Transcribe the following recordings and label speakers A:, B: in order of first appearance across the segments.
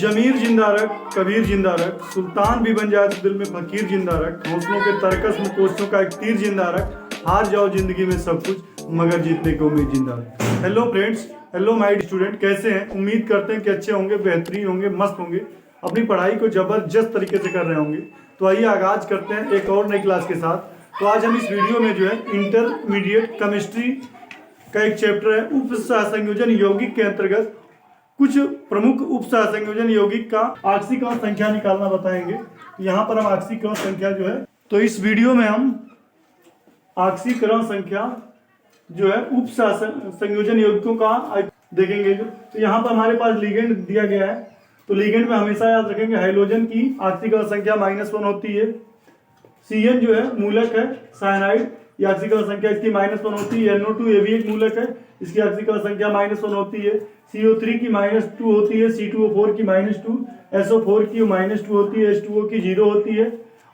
A: जमीर जिंदा रख, कबीर जिंदा रख, सुल्तान भी बन जाए तो दिल में फकीर जिंदा रख, हौसलों के तरकस में कोशिशों का एक तीर जिंदा रख, हार जाओ जिंदगी में सब कुछ मगर जीतने की उम्मीद जिंदा रख। Hello friends, hello my student, कैसे हैं? उम्मीद करते हैं कि अच्छे होंगे, बेहतरीन होंगे, मस्त होंगे, अपनी पढ़ाई को जबरदस्त तरीके से कर रहे होंगे। तो आइए आगाज करते हैं एक और नई क्लास के साथ। तो आज हम इस वीडियो में जो है इंटरमीडिएट केमिस्ट्री का एक चैप्टर है उप सहसंयोजन यौगिक के अंतर्गत कुछ प्रमुख उप सहसंयोजन यौगिक का ऑक्सीकरण संख्या निकालना बताएंगे। यहाँ पर हम ऑक्सीकरण संख्या जो है, तो इस वीडियो में हम ऑक्सीकरण संख्या जो है उप सहसंयोजन यौगिकों का देखेंगे। तो यहाँ पर हमारे पास लिगेंड दिया गया है, तो लिगेंड में हमेशा याद रखेंगे हाइड्रोजन की ऑक्सीकरण संख्या -1 होती है। CN जो है मूलक है, साइनाइड, ये ऑक्सीकरण संख्या इसकी -1 होती है। NO2 ये भी एक मूलक है, इसकी ऑक्सीकरण संख्या -1 होती है। CO3 की -2 होती है, C2O4 की -2, SO4 की -2 होती है, H2O की 0 होती है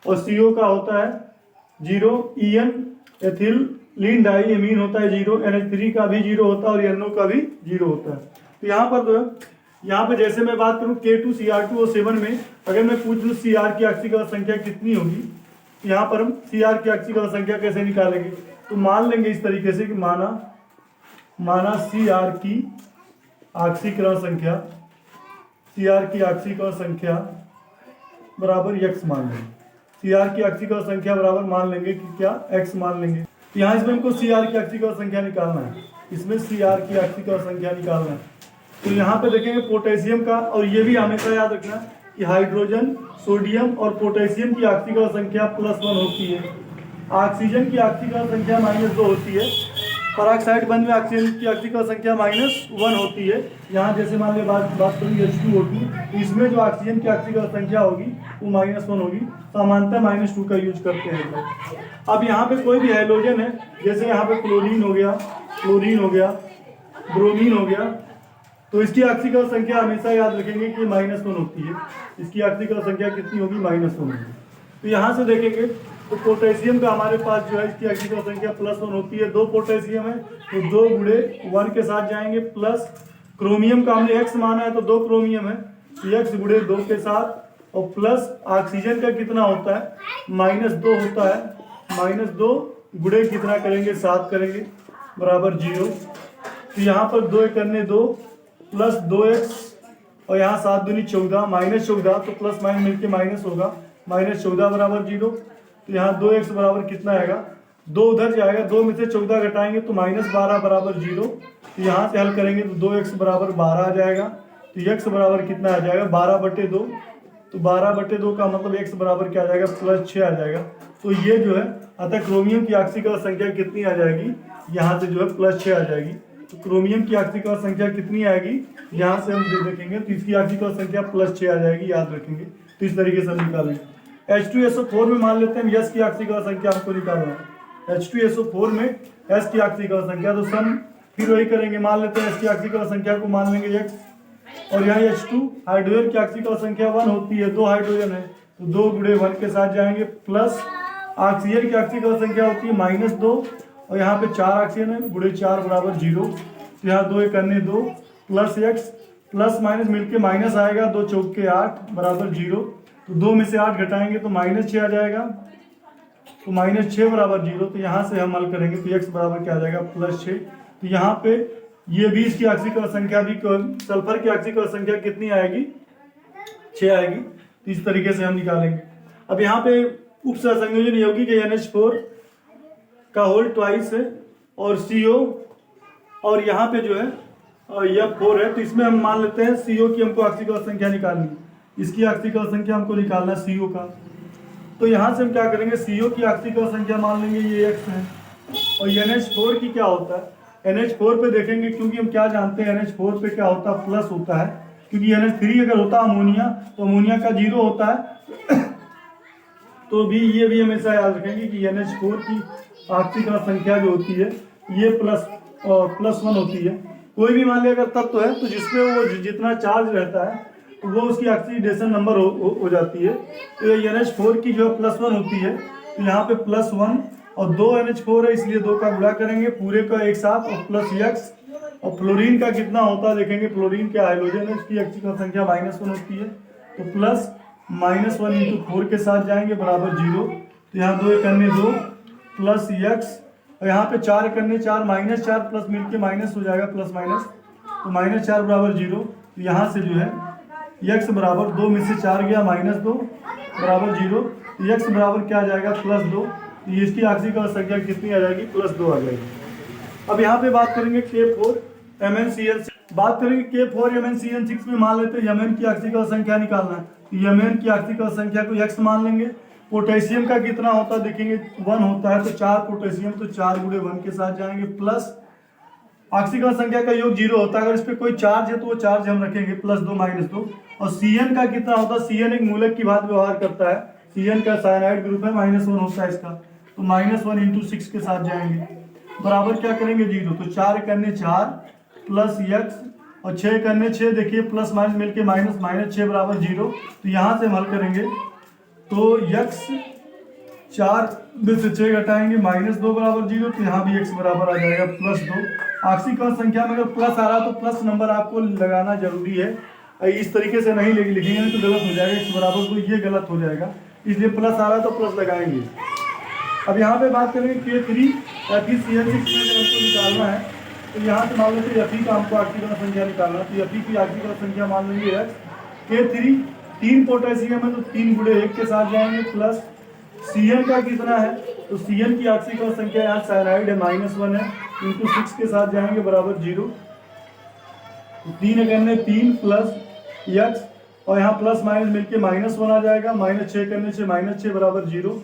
A: और CO का होता है 0। EN एथिलीन डाइएमीन होता है 0, NH3 का भी 0 होता है और NO का भी 0 होता है। तो यहाँ पर जो है, यहाँ पे जैसे मैं बात करूँ K2Cr2O7 में अगर मैं पूछ लूँ Cr की ऑक्सीकरण संख्या कितनी होगी, यहाँ पर हम Cr की ऑक्सीकरण संख्या कैसे निकालेंगे? तो मान लेंगे इस तरीके से कि माना Cr की ऑक्सीकरण संख्या, Cr की ऑक्सीकरण संख्या बराबर x मान लेंगे। Cr की ऑक्सीकरण संख्या बराबर मान लेंगे कि क्या x मान लेंगे। तो यहाँ इसमें हमको Cr की ऑक्सीकरण संख्या निकालना है, इसमें Cr की ऑक्सीकरण संख्या निकालना है। तो यहाँ पे देखेंगे पोटेशियम का, और ये भी हमेशा याद रखना कि हाइड्रोजन, सोडियम और पोटेशियम की ऑक्सीकरण संख्या +1 होती है। ऑक्सीजन की ऑक्सीकरण संख्या -2 होती है। पेरोक्साइड बंध में ऑक्सीजन की ऑक्सीकरण संख्या -1 होती है। यहाँ जैसे मान लीजिए बात करूँ H2O2, इसमें जो ऑक्सीजन की ऑक्सीकरण संख्या होगी वो -1 होगी। सामान्यतः -2 का यूज करते हैं। अब यहाँ पे कोई भी हाइड्रोजन है, जैसे यहाँ पे क्लोरीन हो गया, ब्रोमीन हो गया, तो इसकी ऑक्सीकरण संख्या हमेशा याद रखेंगे कि -1 होती है। इसकी ऑक्सीकरण संख्या कितनी होगी? -1 होगी। तो यहाँ से देखेंगे तो पोटेशियम का हमारे पास जो है इसकी ऑक्सीकरण संख्या +1 होती है। 2 पोटेशियम है तो 2 गुणे 1 के साथ जाएंगे, प्लस क्रोमियम का हमने x माना है तो 2 क्रोमियम है, x गुणे 2 के साथ, और प्लस ऑक्सीजन का कितना होता है? -2 होता है। -2 गुणे कितना करेंगे? 7 करेंगे, बराबर 0। तो यहाँ पर 2 करने 2 प्लस 2x और यहाँ 7 दूनी 14, -14, तो प्लस माइनस मिलके माइनस होगा, -14 बराबर 0। तो यहाँ 2x बराबर कितना आएगा? 2 उधर जाएगा, 2 में से 14 घटाएंगे तो -12 बराबर 0। तो यहाँ से हल करेंगे तो 2x बराबर 12 आ जाएगा। तो x बराबर कितना आ जाएगा? 12/2। तो 12/2 का मतलब x बराबर क्या आ जाएगा? +6 आ जाएगा। तो ये जो है, अतः क्रोमियम की ऑक्सीकरण संख्या कितनी आ जाएगी? यहाँ से जो है +6 आ जाएगी। तो क्रोमियम की ऑक्सीकरण संख्या कितनी आएगी? यहाँ से हम देखेंगे तो इसकी ऑक्सीकरण संख्या +6 आ जाएगी, याद रखेंगे। तो इस तरीके से हम निकालेंगे। H2SO4 में मान लेते हैं S की ऑक्सीकरण संख्या हमको निकालना है। H2SO4 में S की ऑक्सीकरण संख्या, तो सम फिर वही करेंगे, मान लेते हैं S की ऑक्सीकरण संख्या को मान लेंगे x, और यहाँ H2 हाइड्रोजन की ऑक्सीकरण संख्या 1 होती है, 2 हाइड्रोजन है तो 2 गुणे 1 के साथ जाएंगे, प्लस ऑक्सीजन की ऑक्सीकरण संख्या होती है -2 और यहाँ पे 4 ऑक्सीजन है, गुणे 4 बराबर 0। तो यहाँ 2 करने 2 प्लस x प्लस माइनस मिलके माइनस आएगा, 2 चौके 8 बराबर 0। तो 2 में से 8 घटाएंगे तो -6 आ जाएगा, तो -6 बराबर 0। तो यहाँ से हम हल करेंगे तो x बराबर क्या आ जाएगा? +6। तो यहाँ पे ये भी इसकी ऑक्सीकरण संख्या भी, सल्फर की ऑक्सीकरण संख्या कितनी आएगी? 6 आएगी। तो इस तरीके से हम निकालेंगे। अब यहाँ पे उप सहसंयोजन यौगिक NH4 का होल ट्वाइस है और CO, और यहाँ पे जो है F4 है, तो इसमें हम मान लेते हैं CO की हमको ऑक्सीकरण संख्या निकालनी है। इसकी ऑक्सीकरण संख्या हमको निकालना है CO का। तो यहाँ से हम क्या करेंगे? CO की ऑक्सीकरण संख्या मान लेंगे, ये x है, और NH4 की क्या होता है? NH4 पे देखेंगे, क्योंकि हम क्या जानते हैं NH4 पे क्या होता है? प्लस होता है, क्योंकि NH3 अगर होता अमोनिया तो अमोनिया का 0 होता है। तो भी ये भी हमेशा याद रखेंगे कि NH4 की ऑक्सीकरण संख्या जो होती है ये +1 होती है। कोई भी मान लिया अगर तत्व है तो जिसपे वो जितना चार्ज रहता है तो वो उसकी ऑक्सीडेशन नंबर हो जाती है। तो ये NH4 की जो +1 होती है, तो यहाँ पे +1 और 2 NH4 है, इसलिए 2 का गुणा करेंगे पूरे का एक साथ, और प्लस x और फ्लोरीन का कितना होता है देखेंगे, फ्लोरीन क्या हाइड्रोजन है, इसकी एक्सिकल संख्या -1 होती है, तो प्लस -1 इंटू 4 के साथ जाएंगे बराबर 0। तो यहाँ 2 करने 2 प्लस x, और यहाँ पे 4 करने 4 -4 प्लस मिलके माइनस हो जाएगा प्लस माइनस, तो -4 बराबर 0। तो यहाँ से जो है x बराबर 2 में से 4 गया -2 बराबर 0, तो x बराबर क्या आ जाएगा +2। तो इसकी आक्सीकरण संख्या कितनी आ जाएगी, +2 आ जाएगी। अब यहाँ पे बात करेंगे K4MnCl6, बात करेंगे K4MnCl6 में मान लेते हैं Mn की आक्सीकरण संख्या निकालना है, तो Mn की आक्सीकरण संख्या को x मान लेंगे। पोटेशियम का कितना होता है देखेंगे 1 होता है, तो 4 पोटेशियम, तो 4 गुणे 1 के साथ जाएंगे, प्लस आक्सीकरण संख्या का योग 0 होता है, अगर इस पर कोई चार्ज है तो वो चार्ज हम रखेंगे +2 -2। और Cn का कितना होता है, Cn एक मूलक की बात व्यवहार करता है, Cn का साइनाइड ग्रुप है, -1 होता है इसका, तो -1 इंटू 6 के साथ जाएंगे बराबर क्या करेंगे 0। तो 4 करने 4 प्लस x और 6 करने 6, देखिए प्लस माइनस मिलके -6 बराबर 0। तो यहाँ से हम हल करेंगे तो x 4 में से 6 घटाएंगे -2 बराबर 0, तो यहाँ भी x बराबर आ जाएगा +2। आक्सीकरण संख्या में अगर प्लस आ रहा तो प्लस नंबर आपको लगाना जरूरी है, इस तरीके से नहीं लिखेंगे तो गलत हो जाएगा, x बराबर तो ये गलत हो जाएगा, इसलिए प्लस आ रहा तो प्लस लगाएंगे। अब यहाँ पे बात करेंगे K3FeCl6 में हमको निकालना है, तो यहाँ से मान लेते हैं Fe का हमको आक्सीकरण संख्या निकालना है, तो Fe की आक्सीकरण संख्या मान लेंगे x। K3 3 पोटेशियम है तो 3 गुणे 1 के साथ जाएंगे, प्लस Cn का कितना है, तो Cn की आक्सीकरण संख्या यहाँ साइनाइड है -1 है, इंटू 6 के साथ जाएंगे बराबर 0। तो 3 करने 3 प्लस x, और यहाँ प्लस माइनस मिलके -1 आ जाएगा, -6 करने से -6 बराबर 0।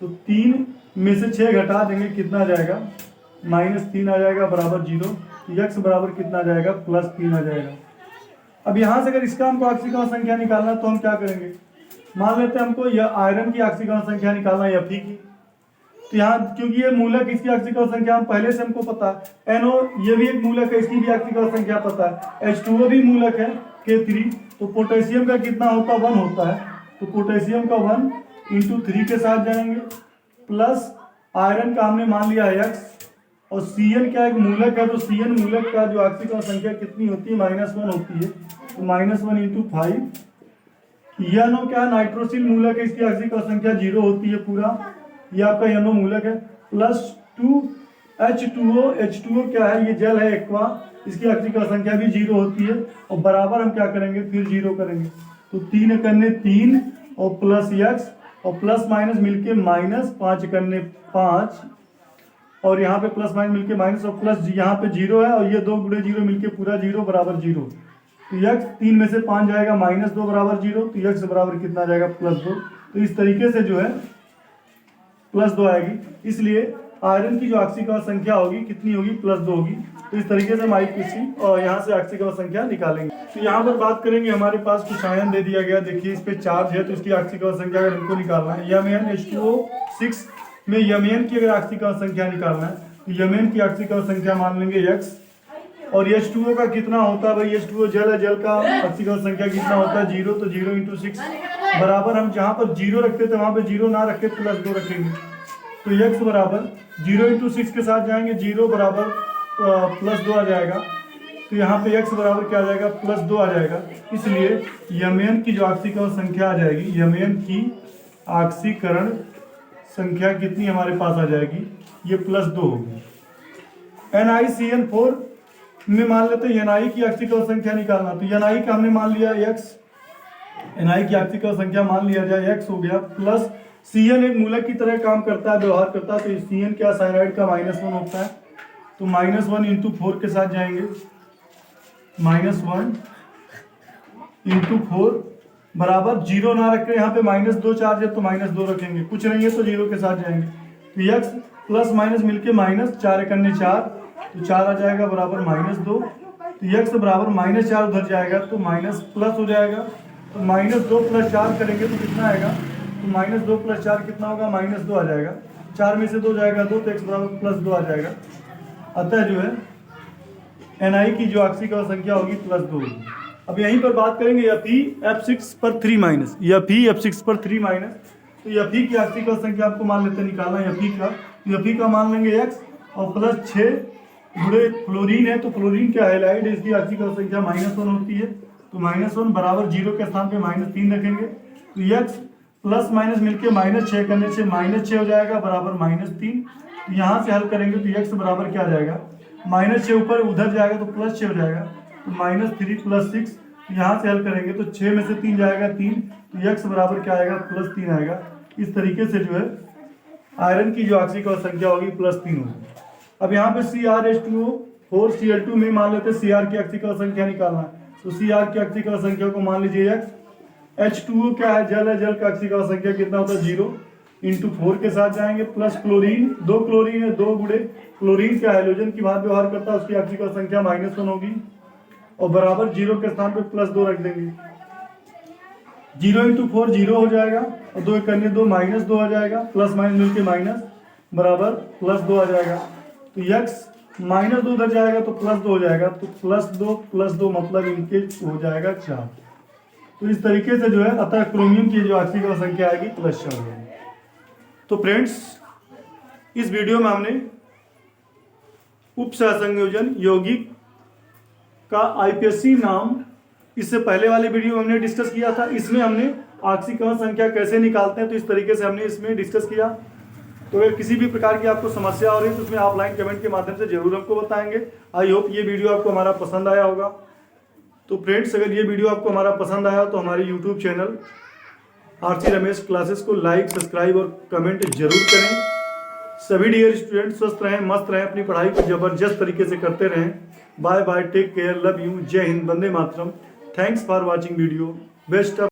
A: तो 3 में से 6 घटा देंगे, कितना आ जाएगा -3 आ जाएगा बराबर 0। x बराबर कितना आ जाएगा +3 आ जाएगा। अब यहाँ से अगर इसका हमको आक्सीकरण संख्या निकालना तो हम क्या करेंगे, मान लेते हैं हमको यह आयरन की आक्सीकरण संख्या निकालना है Fe की, तो यहाँ क्योंकि ये मूलक इसकी आक्सीकरण संख्या हम पहले से हमको पता है, NO ये भी एक मूलक है, इसकी भी आक्सीकरण संख्या पता है, H2O भी मूलक है K3, तो पोटेशियम का कितना होता है 1 होता है, तो पोटेशियम का 1 इंटू 3 के साथ जाएंगे, प्लस आयरन का हमने मान लिया है x, और Cn क्या एक मूलक है, तो Cn मूलक का जो आक्सीकरण संख्या कितनी होती है -1 होती है, तो -1 इंटू 5। यह नो क्या नाइट्रोसिल मूलक है, इसकी आक्सीकरण संख्या 0 होती है पूरा, ये आपका यनो मूलक है, प्लस 2 H2O क्या है, ये जल है एक्वा, इसकी आक्सीकरण संख्या भी 0 होती है, और बराबर हम क्या करेंगे फिर 0 करेंगे, तो 3 करने 3 और प्लस x, और प्लस माइनस मिलके -5 करने 5, और यहाँ पे प्लस माइनस मिलके माइनस, और प्लस यहाँ पे 0 है, और ये 2 गुणे 0 मिलके पूरा 0 बराबर 0। तो x 3 में से 5 जाएगा -2 बराबर 0, तो x बराबर कितना जाएगा +2। तो इस तरीके से जो है +2 आएगी, इसलिए आयरन की जो आक्सीकरण संख्या होगी कितनी होगी +2 होगी। तो इस तरीके से हम IPC और यहाँ से आक्सीकरण संख्या निकालेंगे। तो यहाँ पर बात करेंगे, हमारे पास कुछ आयन दे दिया गया, देखिए इस पे चार्ज है, तो इसकी आक्सीकरण संख्या अगर हमको निकालना है, MnH2O6 में Mn की अगर आक्सीकरण संख्या निकालना है, तो Mn की आक्सीकरण संख्या मान लेंगे x, और H2O का कितना होता है भाई, H2O जल है, जल का आक्सीकरण संख्या कितना होता है 0, तो 0 इंटू 6 बराबर, हम जहाँ पर 0 रखते थे वहाँ पे 0 ना रखे +2 रखेंगे, तो x बराबर 0 इंटू 6 के साथ जाएंगे, 0 बराबर +2 आ जाएगा, तो यहाँ पे x बराबर क्या आ जाएगा +2 आ जाएगा। इसलिए Mn की जो आक्सीकरण संख्या आ जाएगी, Mn की आक्सीकरण संख्या कितनी हमारे पास आ जाएगी, ये +2 होगी। NiCN4 में मान लेते हैं Ni की आक्सीकरण संख्या निकालना, तो Ni का हमने मान लिया x, Ni की आक्सीकरण संख्या मान लिया जाए x हो गया, प्लस Cn एक मूलक की तरह काम करता है, व्यवहार करता है, तो Cn क्या साइनाइड का -1 होता है, तो -1 इंटू 4 के साथ जाएंगे, -1 इंटू 4 बराबर 0 ना रख कर यहाँ पे -2 चार्ज है तो -2 रखेंगे, कुछ नहीं है तो 0 के साथ जाएंगे, तो x प्लस माइनस मिलके -4 करने 4, तो 4 आ जाएगा बराबर -2, तो x बराबर -4 उधर जाएगा तो माइनस प्लस हो जाएगा, तो -2 + 4 करेंगे तो कितना आएगा, तो -2 + 4 कितना होगा -2 आ जाएगा, 4 में से 2 जाएगा 2, तो x बराबर +2 आ जाएगा। अतः जो है Ni की जो आक्सीकरण संख्या होगी +2 होगी। अब यहीं पर बात करेंगे Fe पर 3 Fe पर 3 तो Fe की आक्सीकरण संख्या आपको मान लेते निकालना है, Fe का मान लेंगे x, और प्लस 6 गुड़े फ्लोरीन है, तो फ्लोरीन क्या हैलाइड है, इसकी आक्सीय संख्या -1 होती है। तो -1 बराबर 0 के स्थान पे -3 रखेंगे। तो x प्लस माइनस मिलके -6 करने से -6 हो जाएगा बराबर -3। तो यहाँ से हल करेंगे तो x बराबर क्या आ जाएगा, -6 ऊपर उधर जाएगा तो +6 हो जाएगा, तो -3 + 6। यहाँ से हल करेंगे तो 6 में से 3 जाएगा 3, तो x बराबर क्या आएगा, +3 आएगा। इस तरीके से जो है आयरन की जो आक्सीय संख्या होगी +3 होगी। अब यहाँ पे CrH2O 4Cl2 में मान लेते हैं Cr की आक्सीय संख्या निकालना है। तो Cr की आक्सीय संख्या को मान लीजिए x। H2O क्या है, जल है, जल का आक्सीय संख्या कितना होता है 0 × 4 के साथ जाएंगे, प्लस क्लोरीन, 2 क्लोरीन है, 2 गुड़े क्लोरीन क्या हाइड्रोजन की भांति व्यवहार करता है, उसकी आक्सीय संख्या -1 होगी और बराबर 0 के स्थान पे +2 रख देंगे। 0 × 4 0 हो जाएगा और 2 करने 2 -2 आ जाएगा, प्लस माइनस मिलके माइनस बराबर +2 आ जाएगा। तो x -2 उधर जाएगा तो +2 हो जाएगा, तो +2 मतलब इनके हो जाएगा 4। तो इस तरीके से जो है अतः क्रोमियम की जो आक्सीय संख्या आएगी +4 होगी। तो फ्रेंड्स, इस वीडियो में हमने उपसहसंयोजन यौगिक का IPSC नाम, इससे पहले वाले वीडियो में हमने डिस्कस किया था। इसमें हमने आक्सीय संख्या कैसे निकालते हैं तो इस तरीके से हमने इसमें डिस्कस किया। तो अगर किसी भी प्रकार की आपको समस्या हो रही है तो उसमें आप लाइन कमेंट के माध्यम से जरूर हमको बताएंगे। आई होप ये वीडियो आपको हमारा पसंद आया होगा। तो फ्रेंड्स, अगर ये वीडियो आपको हमारा पसंद आया तो हमारे YouTube channel RC Ramesh classes को लाइक, सब्सक्राइब और कमेंट जरूर करें। सभी डियर स्टूडेंट स्वस्थ रहें, मस्त रहें, अपनी पढ़ाई को जबरदस्त तरीके से करते रहें। Bye bye, take care, love you, जय हिंद, वंदे मातरम। Thanks for watching video, best of